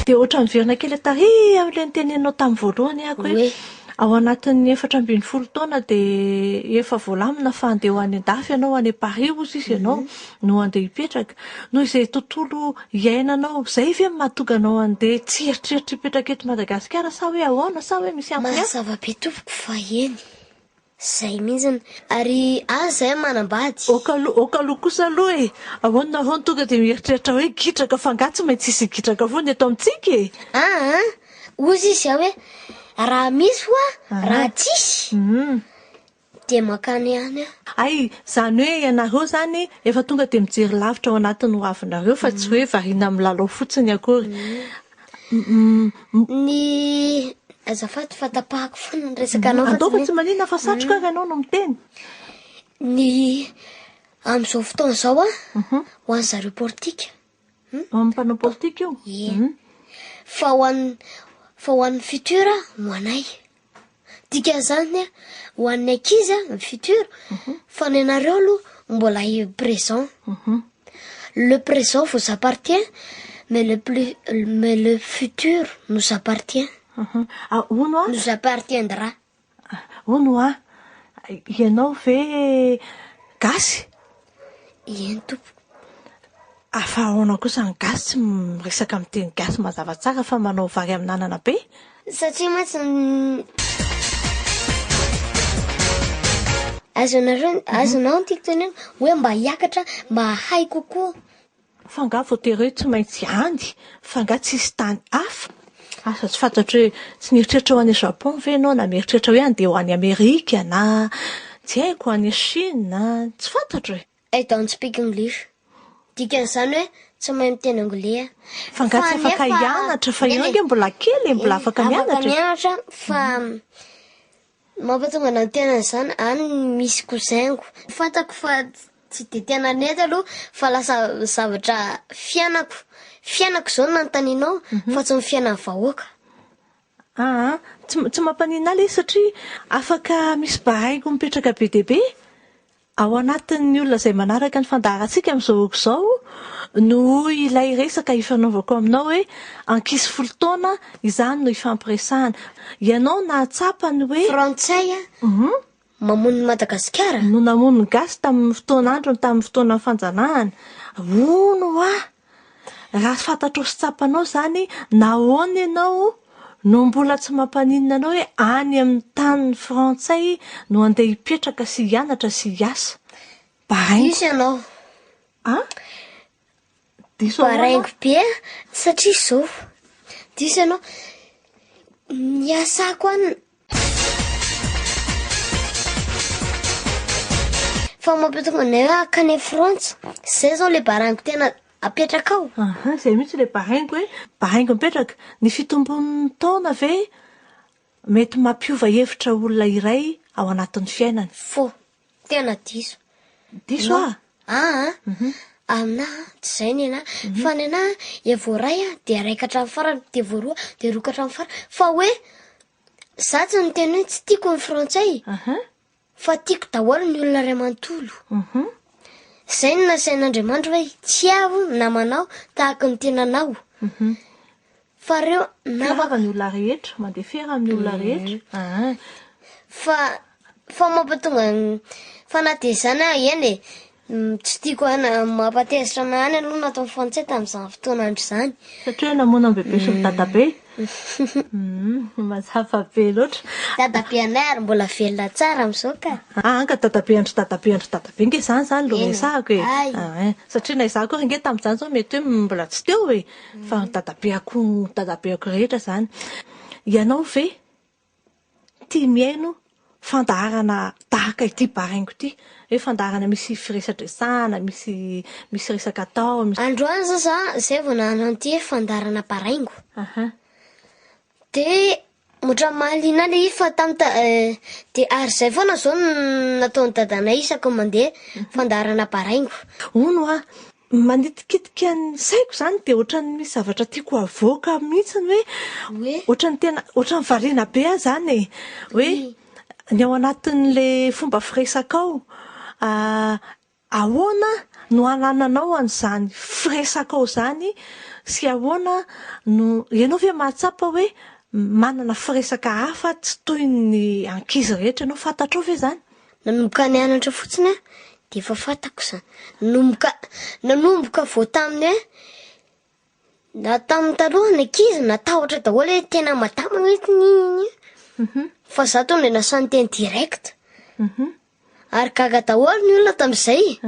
Dia ohatran'ny miverina kely tary amin'ilay nitenenao tamin'ny voalohany ako hoe ao anatin'ny 14 taona dia efa voalamina fa andeha ho any an-dafy ianao any Paris ozy izy ianao no andeha hipetraka. Noho izay tontolo iainanao izay ve mahatonga anao andeha tsy eritreritry hipetraka eto Madagasikara sa hoe ahoana sa hoe misy antony? Mazava be tompoko fa eny. Zay mihitsiny ary zay manambady. Okaloha kosa aloha e. Ahoana hono tonga dia mieritreritra hoe gitraka fa angaha tsy maintsy hisy gitraka foana eto amintsika e. Ozy izy hoe raha misy hoa raha tsisy dia makany ihany Ay, zany hoe ianareo zany efa tonga dia mijery lavitra ao anatin'ny hoavinareo fa tsy hoe variana amin'ny lalao fotsiny akory. Ny azafady fatapahako foana ny resaka anao Andao fa tsy maninona fa satroka ary ianao no miteny. Ny amin'izao fotoana izao ho an'ny zareo politika. Amin'ny mpanao politika io? Fa ho an'ny futur ho anay. Dikan'izany ho an'ny ankizy ny futur fa ny anareo aloha mbola présent. Le présent vous appartient mais le futur nous appartient. Hono Nous appartiendra. Hono ianao ve gasy? Eny tompo. Fa ahoana kosa ny gasy tsy miresaka miteny gasy mazava tsara fa manao vary amin'anana be? Satria mantsy azonao ny tiako tenena hoe mba hiakatra mba hay kokoa. Fa angaha voatery hoe tsy maintsy andy fa angaha tsisy tany hafa. Asa tsy fantatro hoe tsy mieritreritra ho any Japon ve ianao na mieritreritra hoe andeha ho any Amerika na tsy haiko ho any Chine na tsy fantatro e. I don't speak English. Dikan'izany hoe tsy mahay miteny anglais. Fa angaha tsy afaka hianatra fa io ange mbola kely mbola afaka mianatra. Afaka mianatra fa mampatonga na tena izany misy cousin-ko. Fantako fa tsy dia tena nety aloha fa lasa zavatra fiainako izao no anontanianao fa tsy ny fiainan'ny vahoaka. Tsy mampanina ilay satria afaka misy baraingo mipetraka be dia be ao anatin'ny olona izay manaraka ny fandaharantsika amin'izao izao no ilay resaka ifanaovako aminao hoe ankizy 10 taona izany no ifampiresahana. Ianao nahatsapa ny hoe Frantsay mamono Madagasikara no namono gasy tamin'ny fotoan'androny tamin'ny fotoana fanjanahana. Hono raha fantatro sy tsapanao zany nahoana ianao no mbola tsy mampaninona anao hoe any amin'ny tany frantsay no andeha hipetraka sy hianatra sy hiasa. Diso ianao. Baraingo be satria izao. Diso ianao. Ny asako any. Fa mampitonga anay hoe akany Frantsa. Zay zao le baraingo tena apetraka ao. Zay mihitsy le baraingo hoe baraingo mipetraka. Ny fitombon'ny taona ve mety mampiova hevitra olona iray ao anatin'ny fiainany? Fo, tena diso. Diso Aminahy tsy izay ny anahy fa ny anahy evoray dia raika hatramin'ny farany dia voaroa dia roa hatramin'ny farany fa hoe za tsy ny teny hoe tsy tiako ny frantsay fa tiako daholo ny olona ray manontolo. Izay no nasain'Andriamanitra hoe tsy aho namanao tahaka ny tenanao. Fa reo namaka ny olona rehetra mandeha fiara amin'ny olona rehetra. Fa mampatonga fa na dia izany eny tsy tiako mampatezitra mahany aloha natao frantsay tamin'izany fotoanandro izany. Satria namoana ny bebe sy ny dadabe. Mazava be loatra. Dadabe anay ary mbola velona tsara amin'izao ka. Ka dadabe andro dadabe nge zany lo resahako e. Satria na izaho koa nge tamin'izany zao mety hoe mbola tsy teo e. Fa dadabeako rehetra zany. Ianao ve tia miaino fandaharana tahaka ity baraingo ity? Hoe fandaharana misy firesadresahana, misy resaka atao. Androany zay vao nananty fandaharana baraingo. Dia motra mahaliana ilay fa tamin'ny dia ary izay foana zao nataon'ny dadanay isaka mandeha fandaharana baraingo. Hono manitikitika ny saiko zany dia ohatran'ny misy zavatra tiako avoaka mihitsy hoe ohatran'ny variana be ahy zany e. Hoe ny ao anatin'le fomba firesakao ahoana no anananao an'izany firesakao zany sy ahoana no ianao ve mahatsapa hoe manana firesaka hafa tsy toy ny ankizy rehetra ianao fantatrao ve zany? Nanomboka nianatra fotsiny dia efa fantako izany. Nanomboka vao taminy na tamin'ny taloha ny ankizy natahotra daholo hoe tena madama hoe ny fa za to ny nasany teny direct. Ary gaga daholo ny olona tamin'izay.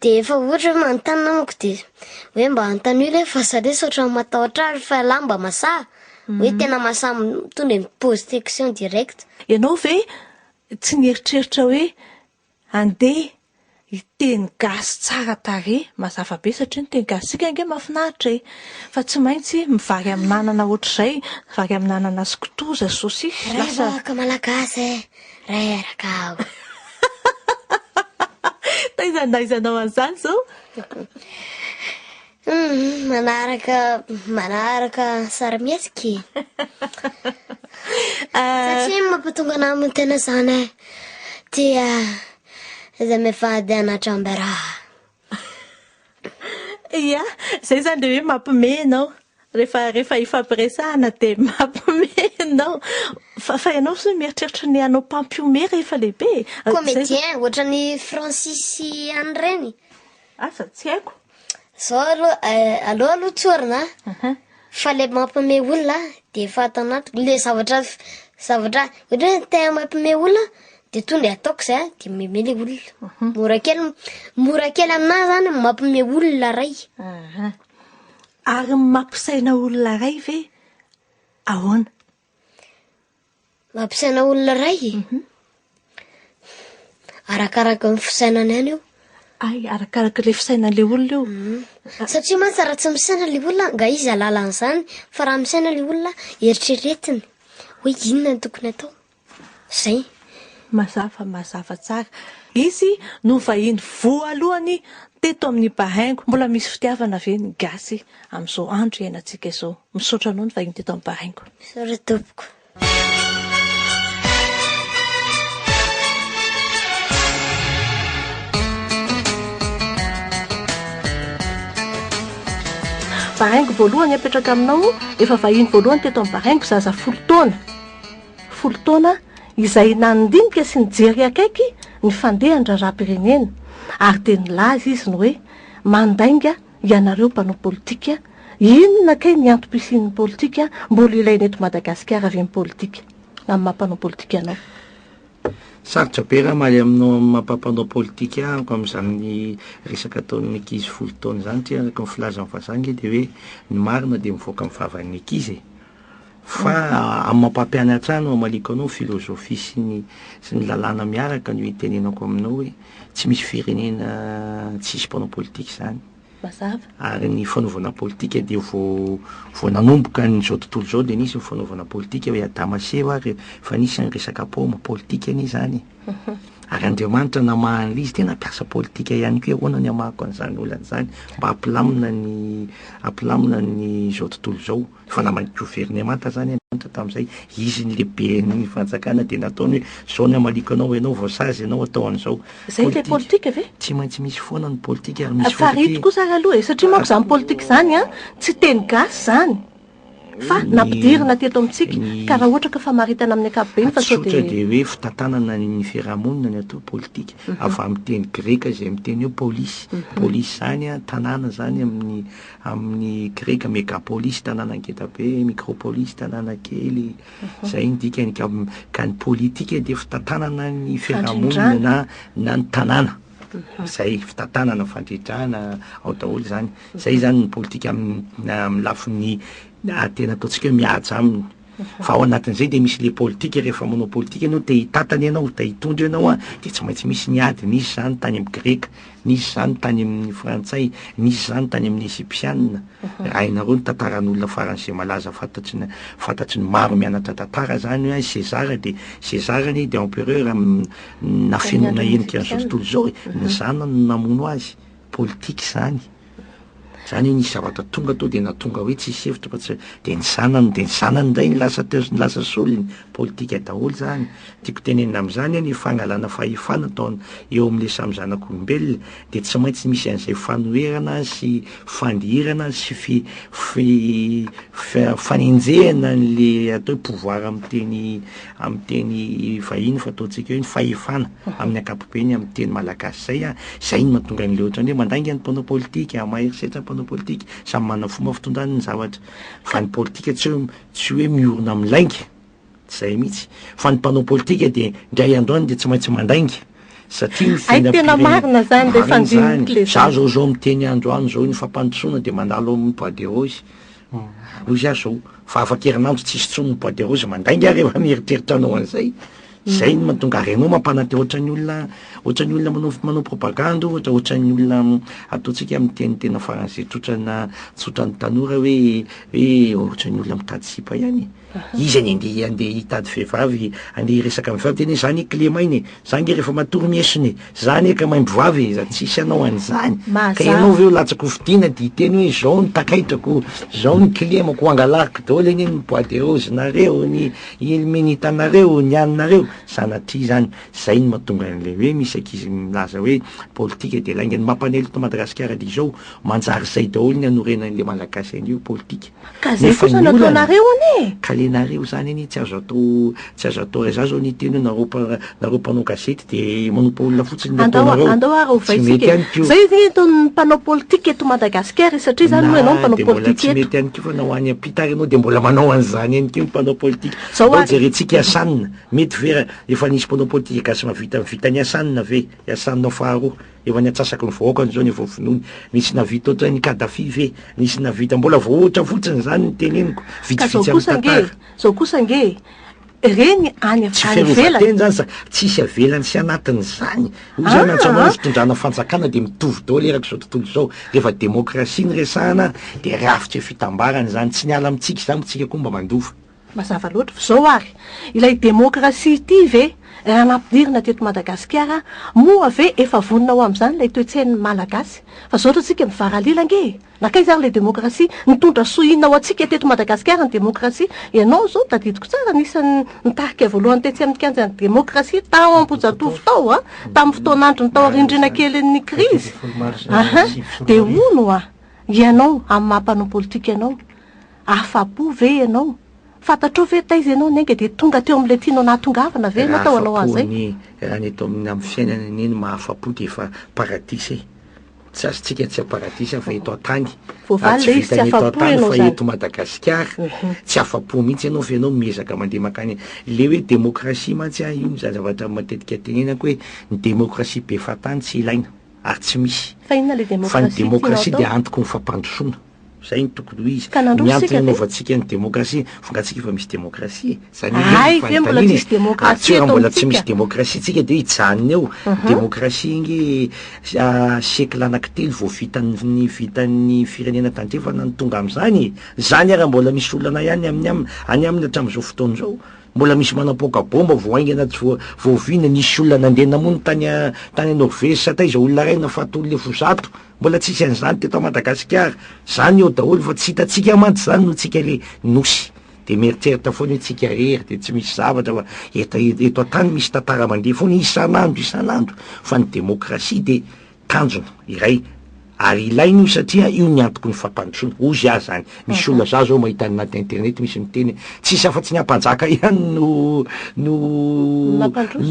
Dia efa ohatra hoe manontany amiko dia hoe mba anontany hoe fa salesa ohatran'ny matahotra azy fa lahy mba masaha. Hoe tena masaha tonga ny pose question direct. Ianao ve tsy nieritreritra hoe andeha hiteny gasy tsara tarehy mazava be satria ny teny gasy sika ange mahafinaritra fa tsy maintsy mivary amin'ny nanana ohatr'izay, vary amin'ny nanana skotoza, saosisy. Revaka malagasy reraka aho. Taizanao an'izany zao? Manaraka sarimietsiky. Satria mampatonga anahy amin'ny tena zany dia izahay mivady anatram-baraha. Ia, izay zany dia hoe mampime ianao. Rehefa ifampiresahana dia mampime ianao. Fa ianao sy mieritreritra ny hanao mpampiome rehefa lehibe. Comédien, ohatran'ny Francis any reny. Asa tsy haiko. Zao aloha tsorina. Fa le mampime olona dia efa ato anatiko. Le zavatra ohatra hoe te mampime olona dia tonga ataoko izay dia mime le olona. Mora kely aminahy zany mampime olona ray. Ary mampisaina olona ray ve ahoana? Mampisaina olona ray? Arakaraka ny fisainany ihany io. Ay, arakaraka le fisainan'le olona io. Satria mantsy raha tsy misaina le olona nga izy alalan'izany, fa raha misaina le olona eritreretiny hoe inona no tokony atao. Zay. Mazava tsara. Izy no vahiny voalohany teto amin'ny Bahaingo. Mbola misy fitiavana ve ny gasy amin'izao andro iainantsika izao? Misaotra anao ny vahiny teto amin'ny Bahaingo. Misaotra tompoko. Bahaingo voalohany apetraka aminao, efa vahiny voalohany teto amin'ny Bahaingo zaza 10 taona. 10 taona izay nandinika sy nijery akaiky ny fandehan-dra raha-pirenena. Ary dia nilaza izy ny hoe mandainga ianareo mpanao politika, inona kay ny antom-pisian'ny politika mbola ilaina eto Madagasikara avy amin'ny politika amin'ny mampanao politika anao. Sarotra be raha maly aminao mampampanao politika ako amin'izany resaka ataon'ny ankizy 10 taona zany tia araka ny filazan'ny vazaha dia hoe ny marina dia mivoaka amin'ny vavan'ny ankizy. Fa amin'ny mampampianatra no amaliko anao filozofia sy ny lalàna miaraka no itenenako aminao hoe tsy misy firenena tsisy mpanao politika izany. Ary ny fanaovana politika dia vao nanomboka n'izao tontolo izao dia nisy ny fanaovana politika hoe adamaseo ary fa nisy ny resaka paoma politika ny izany. Ary Andriamanitra namahana izy tena piasa politika ihany koa ahoana ny amahako an'izany olana izany mba hampilamina ny izao tontolo izao. Fa namany gouvernemanta zany Andriamanitra tamin'izay izy ny lehibe ny fanjakana dia nataony hoe zao ny amaliko anao ianao voasazy ianao atao an'izao. Izay le politika ve? Tsy maintsy misy foana ny politika ary misy farito kosa aloha satria manko izany politika izany tsy teny gasy zany. Fa nampidirina teto amintsika ka raha ohatra ka fa maritana amin'ny ankapobeny fa sao dia hoe fitantanana ny fiarahamonina ny atao politika avy amin'ny teny greka izay miteny hoe polisy. Polisy zany tanàna zany amin'ny greka megapolisy tanàna ngeda be, micropolisy tanàna kely. Zay ny dikany ka ny politika dia fitantanana ny fiarahamonina na ny tanàna. Zay fitantanana fandredrana ao daholo zany. Zay zany ny politika amin'ny lafiny tena ataontsika hoe mihaja aminy. Fa ao anatin'izay dia misy le politika rehefa manao politika ianao dia hitatana ianao dia hitondra ianao dia tsy maintsy misy ny ady. Nisy zany tany amin'ny greka, nisy zany tany amin'ny frantsay, nisy zany tany amin'ny egyptianina. Raha ianareo ny tantaran'olona faran'izay malaza fantatry ny maro mianatra tantara zany hoe César dia César dia empereur na fenona endrika an'izao tontolo izao ny zanany no namono azy. Politika izany. zany hoe nisy zavatra tonga to de natonga hoe tsisy hevitra fa tsy de ny zanany ndray ny lasa soliny politika daholo zany tiako tenenina am'izany ny fangalana fahefana taona eo amin'le samy zanak'olombelona de tsy maintsy misy an'izay fanoherana sy fandirana sy fanenjehana n'le atao hoe pouvoir am'y teny vahiny fa ataontsika hoe ny fahefana amin'ny ankapobeny amin'ny teny malagasy zay no mahatonga an'le ohatrany hoe mandainga ny mpanao politika maherisetra ny mpanao politika samy manana fomba fitondrany ny zavatra fa ny politika tsy hoe miorona amin'laingy zay mihitsy fa ny mpanao politika de ndray androany de tsy maintsy mandaingy satria tena marina zany le fandiniky za zao miteny androany zao ny fampandrosoana de mandalo amin'ny bois de rose ozy azy zao fa afa-kerinandro tsisy tsony ny bois de rose mandaingy ary rehefa mieritreritra anao an'izay zay no mahatonga renao mampanaty ohatran'ny olona manao propaganda ohatran'ny olona ataontsika amin'ny teny tena faran'izay tsotrany tanora hoe ohatran'ny olona mitady sipa ihany izy andeha hitady vehivavy andeha hiresaka amin'ny vehivavy tena zany clé mainy zany rehefa matory miesiny zany eka maimbo vavy za tsisy anao an'izany ka ianao veo latsako fidiana de hiteny hoe zao ny takaitrako zao ny clé mako angalariko daholo eny ny bois de rose nareo ny ilmenitanareo ny aninareo sanatria zany zay no mahatonga an'le hoe misy ankizy milaza hoe politika de laingany mampanelo to Madagasikara de zao manjary zay daholo ny anorenan'le malagasy an'io politika ka zay fosa nataonareo ane kalenareo zany any tsy azo atao za zao niteny hoe nareo mpanao gazety de manompa olona fotsiny andao zay zany ataon'ny mpanao politika eto Madagasikara satria zany hoe anao mpanao politika tsy mety any keo fa nao any ampitary anao de mbola manao an'izany any keo mpanao politika jerentsika asanina mety vera efa nisy mpanao politika gasy mavita ny asanina ve asanina faharoa efa ny atsasaky ny vahoakany zao ny vovinony nisy navita ohatry ny Kadafi ve nisy navita mbola voaohatra fotsiny zany ny teneniko vitsivitsy amin'ny tantara zao kosa nge reny any ivelany zany sa tsisy avelany sy anatiny zany io zany antsoina fitondrana fanjakana de mitovy daholo eraky zao tontolo zao rehefa demokrasia ny resahana de rafitra fitambarany zany tsy niala amitsika zany tsika koa mba mandova mazava loatra zao ary ilay demokrasia ity ve raha nampidirina teto Madagasikara moa ve efa voninao am'izany lay toetsain'ny malagasy fa zao ohatsika mivaralila nge nakay zany le demokrasia nitondra soinao atsika teto Madagasikara ny demokrasia ianao zao tadidiko tsara nisan'ny nitarika voalohany tetsy amin'ny kianjan'ny demokrasia tao am-Ambohijatovo tao tamin'ny fotoan'andro ny tao arindrina kelin'ny krizy de ono ianao amin'ny mampanao politika ianao afapo ve ianao fantatrao ve taizy ianao nenge de tonga teo amin'le tianao nahatongavana ve anao tao anao an'izay raha ny eto amin'ny fiainana eny mahafapo de efa paradisy tsy azontsika tsy paradisy fa eto an-tany voavaly izy tsy afapo ianao fa eto Madagasikara tsy afapo mihitsy ianao fa ianao miezaka mandeha makany le hoe demokrasia mantsy io zany zavatra matetika tenenako hoe ny demokrasia be fatany tsy ilaina ary tsy misy fa inona le fa ny demokrasia de antoko ny fampandrosoana zay ny tokony ho izy miantona anaovantsika ny demokrasia fongatsika efa misy demokrasia zany mbola tsy misy demokrasia tsika de hijanona eo demokrasia nge siècle anankitelo vao vitan'ny firenena tandrefana ny tonga am'izany zany ara mbola misy olana ihany any amin'ny hatram'izao fotoana zao mbola misy manapoka bomba vo aingana anaty voavina nisy olona nandeha namony tany Norvezy satay zao olona raina fatolo le fozato mbola tsisy an'izany teto Madagasikara zany eo daholo fa tsy hitatsika mantsy zany no tsika le nosy de mieritreritra foana hoe tsika rery de tsy misy zavatra fa eto an-tany misy tantara mandeha foana isan'andro fa ny demokrasia de tanjona iray ary ilainy io satria io ny antoko ny fampandrosoana ozy azy zany misy olona za zao mahita anaty internet misy miteny tsisy afa-tsy ny ampanjaka ihany no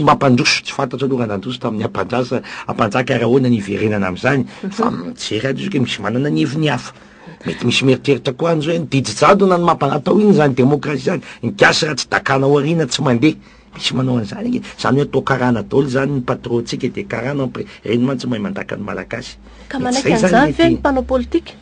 mampandroso tsy fantatra aloha nandroso tamin'ny ampanjaka arahoana ny iverenana am'izany fa mijery azy ke misy manana ny heviny hafa mety misy mieritreritra koa an'izao hoe didijado na ny mampanatao iny zany demokrasia zany ny gasy raha tsy dakana ao arina tsy mandeha misy manao an'izany zany hoe atao karana daholo zany ny patron-tsika de karana reny mantsy mahay mandaka ny malagasy ka manaiky an'izany ve ny mpanao politika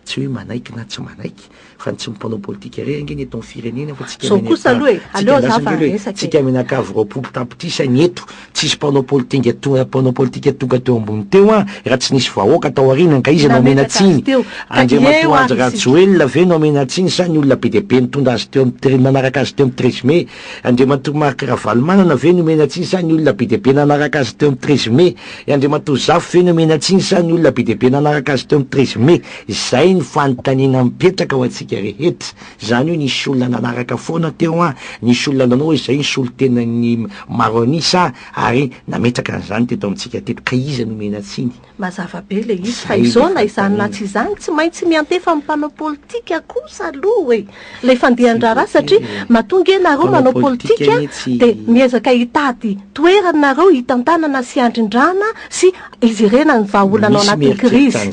tsy hoe manaiky na tsy manaiky fa tsy mpanao politika re angeny eto amin'ny firenena fa zao kosa aloha e aleo za fa tsika menakavy roapolo tapitrisa ny eto tsisy mpanao politika tonga teo ambony teo a raha tsy nisy vahoaka tao aoriana ka izy nomena tsiny Andriamatoa Andry Rajoelina ve nomena tsiny sa ny olona be dia be nitondra azy teo nanaraka azy teo amin'ny 13 mai Andriamatoa Marc Ravalomanana ve nomena tsiny sa ny olona be dia be nanaraka azy teo amin'ny 13 mai Andriamatoa Zafy ve nomena tsiny sa ny olona be dia be nanaraka azy teo amin'ny 13 mai izay ny fanontaniana mipetraka ho antsika rehetra zany hoe nisy olona nanaraka foana teo a nisy olona nanao hoe izay ny solotenan'ny maronisa ary nametraka an'izany teto amintsika teto ka izy nomena tsiny mazava be le izy fa izao na izany na tsy izany tsy maintsy miantefa amin'ny mpanao politika kosa aloha e le fandehan-draharaha satria mahatonga ianareo manao politika dia miezaka hitady toeranareo hitantanana sy andrindrana sy izy irena ny vahaolana ao anatin'ny krizy